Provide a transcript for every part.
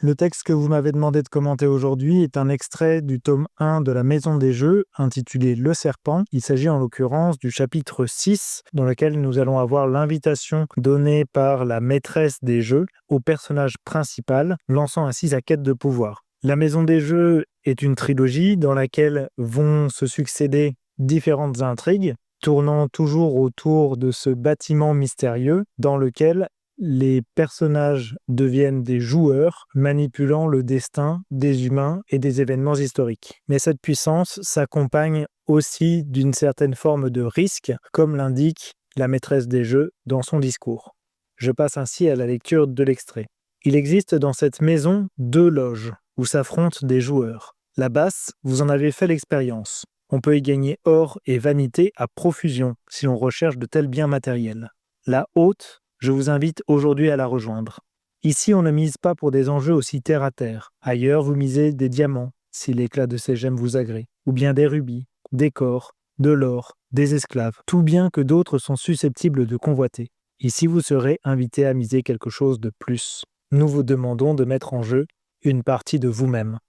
Le texte que vous m'avez demandé de commenter aujourd'hui est un extrait du tome 1 de la Maison des Jeux, intitulé Le Serpent. Il s'agit en l'occurrence du chapitre 6, dans lequel nous allons avoir l'invitation donnée par la maîtresse des jeux au personnage principal, lançant ainsi sa quête de pouvoir. La Maison des Jeux est une trilogie dans laquelle vont se succéder différentes intrigues, tournant toujours autour de ce bâtiment mystérieux dans lequel les personnages deviennent des joueurs manipulant le destin des humains et des événements historiques. Mais cette puissance s'accompagne aussi d'une certaine forme de risque, comme l'indique la maîtresse des jeux dans son discours. Je passe ainsi à la lecture de l'extrait. Il existe dans cette maison 2 loges où s'affrontent des joueurs. La basse, vous en avez fait l'expérience. On peut y gagner or et vanité à profusion si l'on recherche de tels biens matériels. La haute, je vous invite aujourd'hui à la rejoindre. Ici, on ne mise pas pour des enjeux aussi terre à terre. Ailleurs, vous misez des diamants, si l'éclat de ces gemmes vous agrée, ou bien des rubis, des corps, de l'or, des esclaves, tout bien que d'autres sont susceptibles de convoiter. Ici, vous serez invité à miser quelque chose de plus. Nous vous demandons de mettre en jeu une partie de vous-même.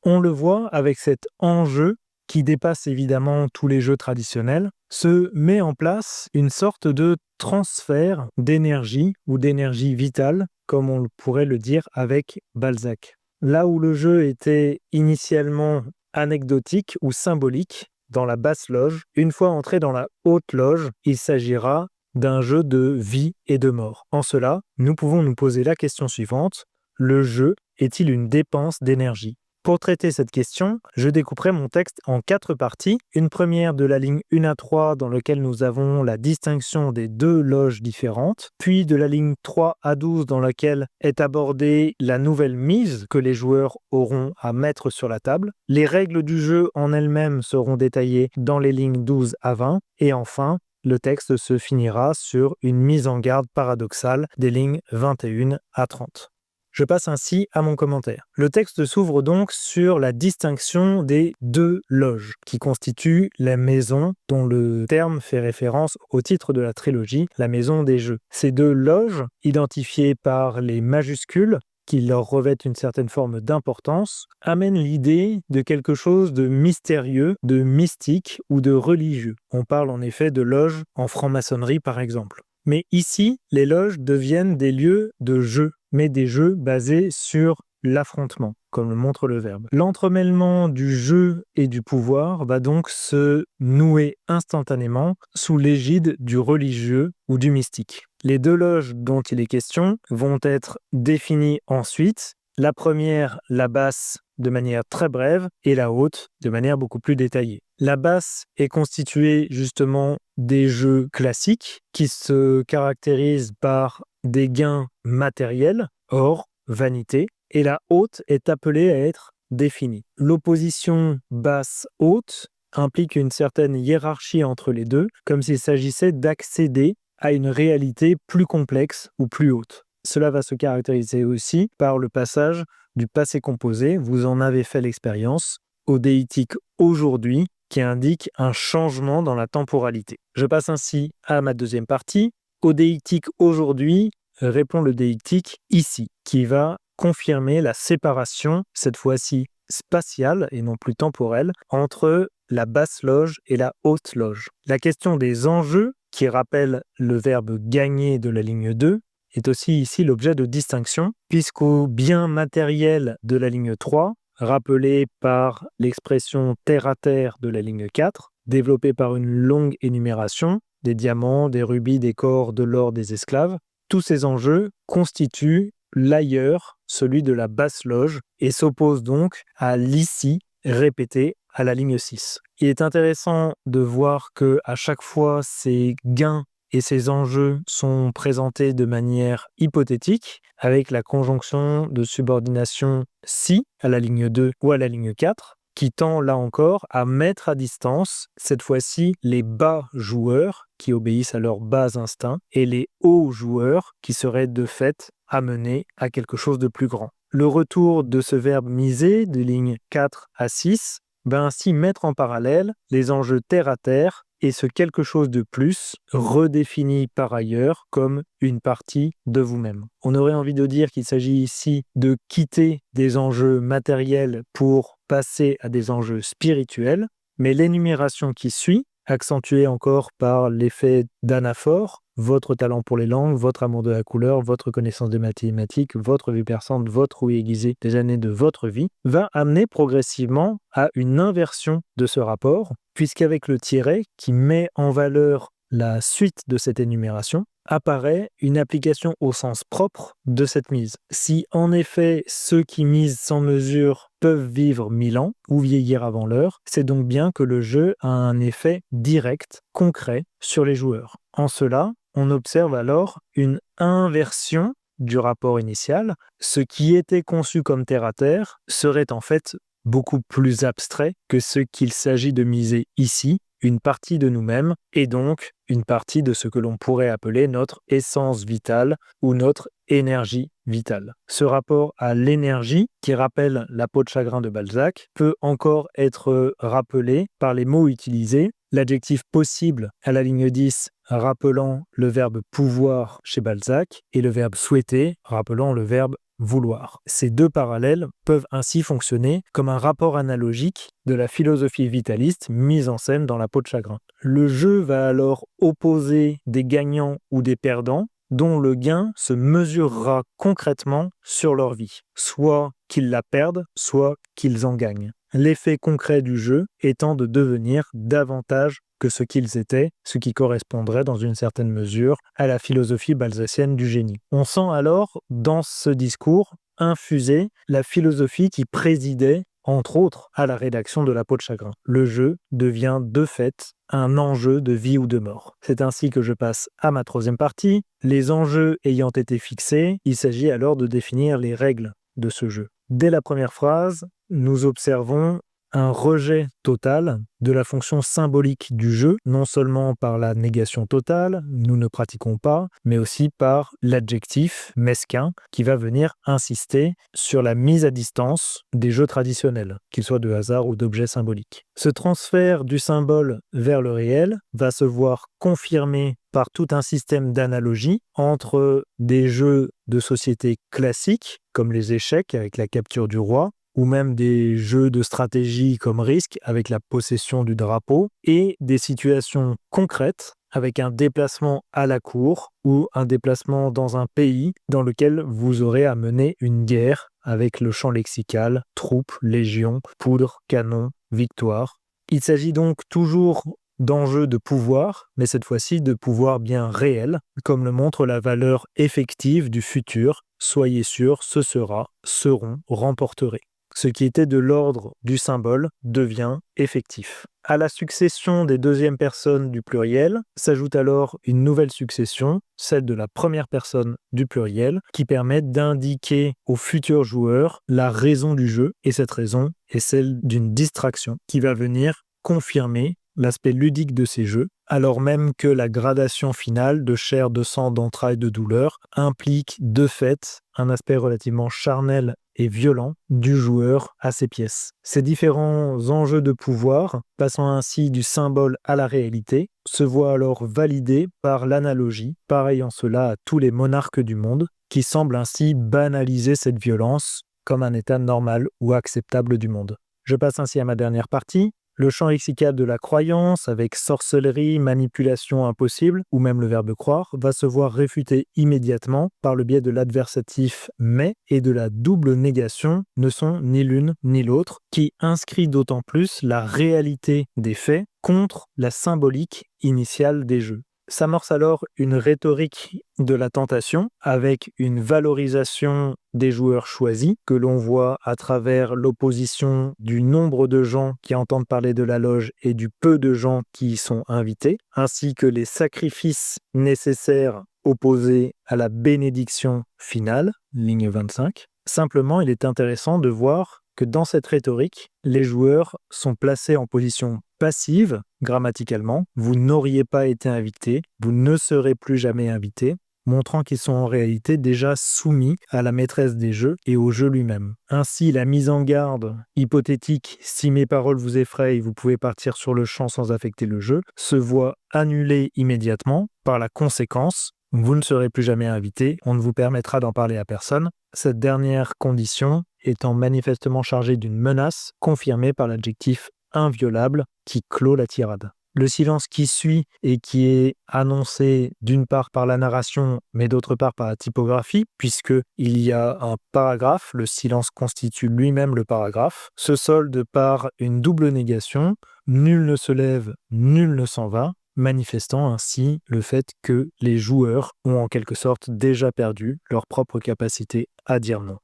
On le voit avec cet enjeu qui dépasse évidemment tous les jeux traditionnels, se met en place une sorte de transfert d'énergie ou d'énergie vitale, comme on pourrait le dire avec Balzac. Là où le jeu était initialement anecdotique ou symbolique, dans la basse loge, une fois entré dans la haute loge, il s'agira d'un jeu de vie et de mort. En cela, nous pouvons nous poser la question suivante: le jeu est-il une dépense d'énergie ? Pour traiter cette question, je découperai mon texte en 4 parties. Une première de la ligne 1 à 3 dans laquelle nous avons la distinction des 2 loges différentes, puis de la ligne 3 à 12 dans laquelle est abordée la nouvelle mise que les joueurs auront à mettre sur la table. Les règles du jeu en elles-mêmes seront détaillées dans les lignes 12 à 20 et enfin, le texte se finira sur une mise en garde paradoxale des lignes 21 à 30. Je passe ainsi à mon commentaire. Le texte s'ouvre donc sur la distinction des 2 loges, qui constituent la maison dont le terme fait référence au titre de la trilogie, la Maison des Jeux. Ces 2 loges, identifiées par les majuscules, qui leur revêtent une certaine forme d'importance, amènent l'idée de quelque chose de mystérieux, de mystique ou de religieux. On parle en effet de loges en franc-maçonnerie par exemple. Mais ici, les loges deviennent des lieux de jeu, mais des jeux basés sur l'affrontement, comme le montre le verbe. L'entremêlement du jeu et du pouvoir va donc se nouer instantanément sous l'égide du religieux ou du mystique. Les 2 loges dont il est question vont être définies ensuite. La première, la basse, de manière très brève, et la haute, de manière beaucoup plus détaillée. La basse est constituée justement des jeux classiques qui se caractérisent par des gains matériels, or, vanité, et la haute est appelée à être définie. L'opposition basse-haute implique une certaine hiérarchie entre les deux, comme s'il s'agissait d'accéder à une réalité plus complexe ou plus haute. Cela va se caractériser aussi par le passage du passé composé, vous en avez fait l'expérience, au déitique aujourd'hui, qui indique un changement dans la temporalité. Je passe ainsi à ma deuxième partie. Au déitique aujourd'hui répond le déitique ici, qui va confirmer la séparation, cette fois-ci spatiale et non plus temporelle, entre la basse loge et la haute loge. La question des enjeux, qui rappelle le verbe gagner de la ligne 2, est aussi ici l'objet de distinction, puisqu'au bien matériel de la ligne 3, rappelé par l'expression terre-à-terre de la ligne 4, développée par une longue énumération, des diamants, des rubis, des corps, de l'or, des esclaves, tous ces enjeux constituent l'ailleurs, celui de la basse loge, et s'opposent donc à l'ici répété à la ligne 6. Il est intéressant de voir que à chaque fois ces gains et ces enjeux sont présentés de manière hypothétique, avec la conjonction de subordination si à la ligne 2 ou à la ligne 4, qui tend là encore à mettre à distance, cette fois-ci, les bas joueurs qui obéissent à leurs bas instincts et les hauts joueurs qui seraient de fait amenés à quelque chose de plus grand. Le retour de ce verbe miser des lignes 4 à 6 va ainsi mettre en parallèle les enjeux terre à terre et ce quelque chose de plus redéfini par ailleurs comme une partie de vous-même. On aurait envie de dire qu'il s'agit ici de quitter des enjeux matériels pour passer à des enjeux spirituels, mais l'énumération qui suit, accentuée encore par l'effet d'anaphore, votre talent pour les langues, votre amour de la couleur, votre connaissance des mathématiques, votre vie perçante, votre ouïe aiguisée des années de votre vie, va amener progressivement à une inversion de ce rapport, puisqu'avec le tiret qui met en valeur la suite de cette énumération, apparaît une application au sens propre de cette mise. Si en effet ceux qui misent sans mesure peuvent vivre 1000 ans ou vieillir avant l'heure, c'est donc bien que le jeu a un effet direct, concret sur les joueurs. En cela, on observe alors une inversion du rapport initial. Ce qui était conçu comme terre-à-terre serait en fait beaucoup plus abstrait que ce qu'il s'agit de miser ici, une partie de nous-mêmes et donc une partie de ce que l'on pourrait appeler notre essence vitale ou notre énergie vitale. Ce rapport à l'énergie, qui rappelle la peau de chagrin de Balzac, peut encore être rappelé par les mots utilisés. L'adjectif possible à la ligne 10 rappelant le verbe pouvoir chez Balzac et le verbe souhaiter rappelant le verbe vouloir. Ces deux parallèles peuvent ainsi fonctionner comme un rapport analogique de la philosophie vitaliste mise en scène dans la peau de chagrin. Le jeu va alors opposer des gagnants ou des perdants dont le gain se mesurera concrètement sur leur vie, soit qu'ils la perdent, soit qu'ils en gagnent. L'effet concret du jeu étant de devenir davantage que ce qu'ils étaient, ce qui correspondrait dans une certaine mesure à la philosophie balzacienne du génie. On sent alors dans ce discours infuser la philosophie qui présidait entre autres à la rédaction de La peau de chagrin. Le jeu devient de fait un enjeu de vie ou de mort. C'est ainsi que je passe à ma troisième partie. Les enjeux ayant été fixés, il s'agit alors de définir les règles de ce jeu. Dès la première phrase, nous observons un rejet total de la fonction symbolique du jeu, non seulement par la négation totale, nous ne pratiquons pas, mais aussi par l'adjectif mesquin qui va venir insister sur la mise à distance des jeux traditionnels, qu'ils soient de hasard ou d'objets symboliques. Ce transfert du symbole vers le réel va se voir confirmé par tout un système d'analogie entre des jeux de société classiques, comme les échecs avec la capture du roi, ou même des jeux de stratégie comme Risk avec la possession du drapeau, et des situations concrètes avec un déplacement à la cour ou un déplacement dans un pays dans lequel vous aurez à mener une guerre avec le champ lexical, troupes, légions, poudre, canon, victoire. Il s'agit donc toujours d'enjeux de pouvoir, mais cette fois-ci de pouvoir bien réel, comme le montre la valeur effective du futur. Soyez sûr, ce sera, seront, remporterez. Ce qui était de l'ordre du symbole devient effectif. À la succession des deuxièmes personnes du pluriel s'ajoute alors une nouvelle succession, celle de la première personne du pluriel, qui permet d'indiquer au futur joueur la raison du jeu, et cette raison est celle d'une distraction qui va venir confirmer l'aspect ludique de ces jeux, alors même que la gradation finale de chair, de sang, d'entrailles, de douleur implique de fait un aspect relativement charnel et violent du joueur à ses pièces. Ces différents enjeux de pouvoir, passant ainsi du symbole à la réalité, se voient alors validés par l'analogie, pareil en cela à tous les monarques du monde, qui semblent ainsi banaliser cette violence comme un état normal ou acceptable du monde. Je passe ainsi à ma dernière partie. Le champ lexical de la croyance, avec sorcellerie, manipulation impossible, ou même le verbe croire, va se voir réfuté immédiatement par le biais de l'adversatif « mais » et de la double négation ne sont ni l'une ni l'autre, qui inscrit d'autant plus la réalité des faits contre la symbolique initiale des jeux. S'amorce alors une rhétorique de la tentation avec une valorisation des joueurs choisis que l'on voit à travers l'opposition du nombre de gens qui entendent parler de la loge et du peu de gens qui y sont invités, ainsi que les sacrifices nécessaires opposés à la bénédiction finale, ligne 25. Simplement, il est intéressant de voir que dans cette rhétorique, les joueurs sont placés en position passive, grammaticalement. Vous n'auriez pas été invité, vous ne serez plus jamais invité. montrant qu'ils sont en réalité déjà soumis à la maîtresse des jeux et au jeu lui-même. Ainsi, la mise en garde hypothétique « si mes paroles vous effrayent, vous pouvez partir sur le champ sans affecter le jeu » se voit annulée immédiatement par la conséquence « vous ne serez plus jamais invité, on ne vous permettra d'en parler à personne ». Cette dernière condition étant manifestement chargée d'une menace confirmée par l'adjectif inviolable qui clôt la tirade. Le silence qui suit et qui est annoncé d'une part par la narration, mais d'autre part par la typographie, puisqu'il y a un paragraphe, le silence constitue lui-même le paragraphe, se solde par une double négation, nul ne se lève, nul ne s'en va, manifestant ainsi le fait que les joueurs ont en quelque sorte déjà perdu leur propre capacité à dire non.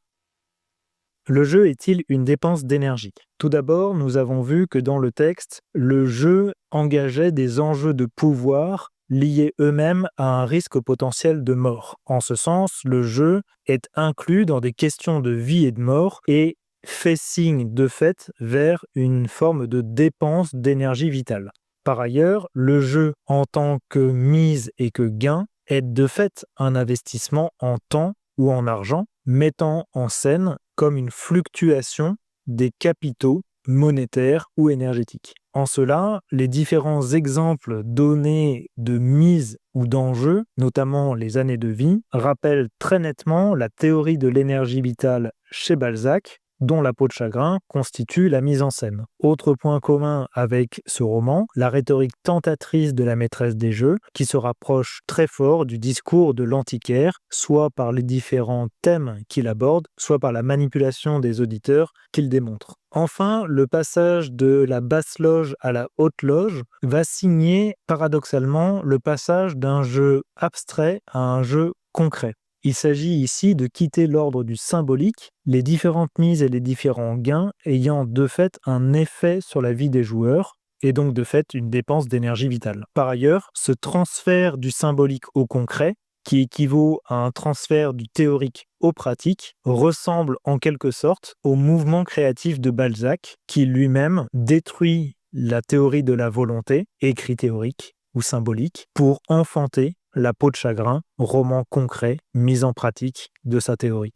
Le jeu est-il une dépense d'énergie ? Tout d'abord, nous avons vu que dans le texte, le jeu engageait des enjeux de pouvoir liés eux-mêmes à un risque potentiel de mort. En ce sens, le jeu est inclus dans des questions de vie et de mort et fait signe de fait vers une forme de dépense d'énergie vitale. Par ailleurs, le jeu en tant que mise et que gain est de fait un investissement en temps ou en argent, mettant en scène comme une fluctuation des capitaux monétaires ou énergétiques. En cela, les différents exemples donnés de mise ou d'enjeu, notamment les années de vie, rappellent très nettement la théorie de l'énergie vitale chez Balzac, dont La peau de chagrin constitue la mise en scène. Autre point commun avec ce roman, la rhétorique tentatrice de la maîtresse des jeux, qui se rapproche très fort du discours de l'antiquaire, soit par les différents thèmes qu'il aborde, soit par la manipulation des auditeurs qu'il démontre. Enfin, le passage de la basse loge à la haute loge va signer paradoxalement le passage d'un jeu abstrait à un jeu concret. Il s'agit ici de quitter l'ordre du symbolique, les différentes mises et les différents gains ayant de fait un effet sur la vie des joueurs, et donc de fait une dépense d'énergie vitale. Par ailleurs, ce transfert du symbolique au concret, qui équivaut à un transfert du théorique au pratique, ressemble en quelque sorte au mouvement créatif de Balzac, qui lui-même détruit la théorie de la volonté, écrit théorique ou symbolique, pour enfanter La peau de chagrin, roman concret, mise en pratique de sa théorie.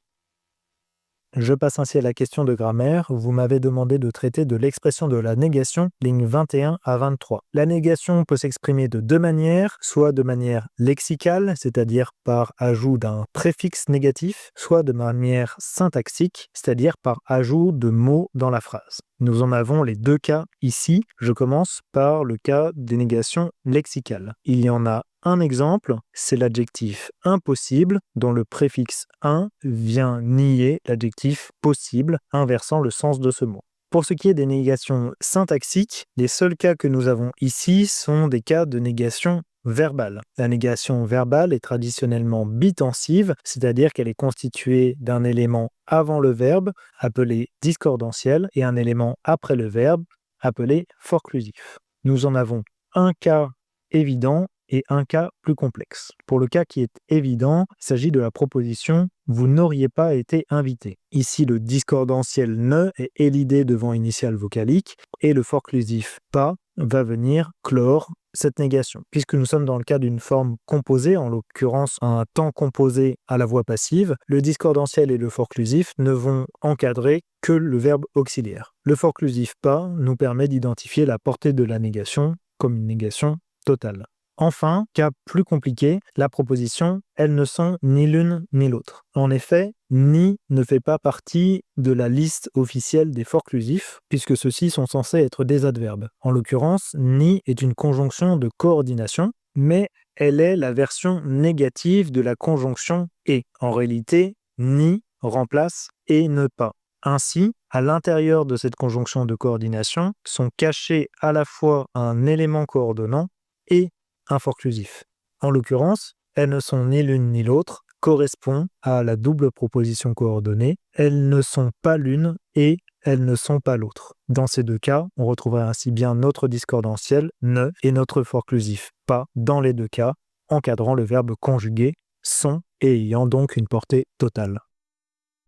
Je passe ainsi à la question de grammaire. Vous m'avez demandé de traiter de l'expression de la négation, lignes 21 à 23. La négation peut s'exprimer de deux manières, soit de manière lexicale, c'est-à-dire par ajout d'un préfixe négatif, soit de manière syntaxique, c'est-à-dire par ajout de mots dans la phrase. Nous en avons les deux cas ici. Je commence par le cas des négations lexicales. Il y en a un exemple, c'est l'adjectif impossible dont le préfixe un vient nier l'adjectif possible, inversant le sens de ce mot. Pour ce qui est des négations syntaxiques, les seuls cas que nous avons ici sont des cas de négation verbale. La négation verbale est traditionnellement bitensive, c'est-à-dire qu'elle est constituée d'un élément avant le verbe, appelé discordantiel, et un élément après le verbe, appelé forclusif. Nous en avons un cas évident et un cas plus complexe. Pour le cas qui est évident, il s'agit de la proposition « vous n'auriez pas été invité ». Ici, le discordantiel « ne » est élidé devant initiale vocalique et le forclusif « pas » va venir clore cette négation. Puisque nous sommes dans le cas d'une forme composée, en l'occurrence un temps composé à la voix passive, le discordantiel et le forclusif ne vont encadrer que le verbe auxiliaire. Le forclusif « pas » nous permet d'identifier la portée de la négation comme une négation totale. Enfin, cas plus compliqué, la proposition « elles ne sont ni l'une ni l'autre ». En effet, « ni » ne fait pas partie de la liste officielle des forclusifs, puisque ceux-ci sont censés être des adverbes. En l'occurrence, « ni » est une conjonction de coordination, mais elle est la version négative de la conjonction « et ». En réalité, « ni » remplace « et ne pas ». Ainsi, à l'intérieur de cette conjonction de coordination sont cachés à la fois un élément coordonnant et un forclusif. En l'occurrence, elles ne sont ni l'une ni l'autre correspond à la double proposition coordonnée. Elles ne sont pas l'une et elles ne sont pas l'autre. Dans ces deux cas, on retrouvera ainsi bien notre discordantiel ne et notre forclusif pas dans les deux cas, encadrant le verbe conjugué sont et ayant donc une portée totale.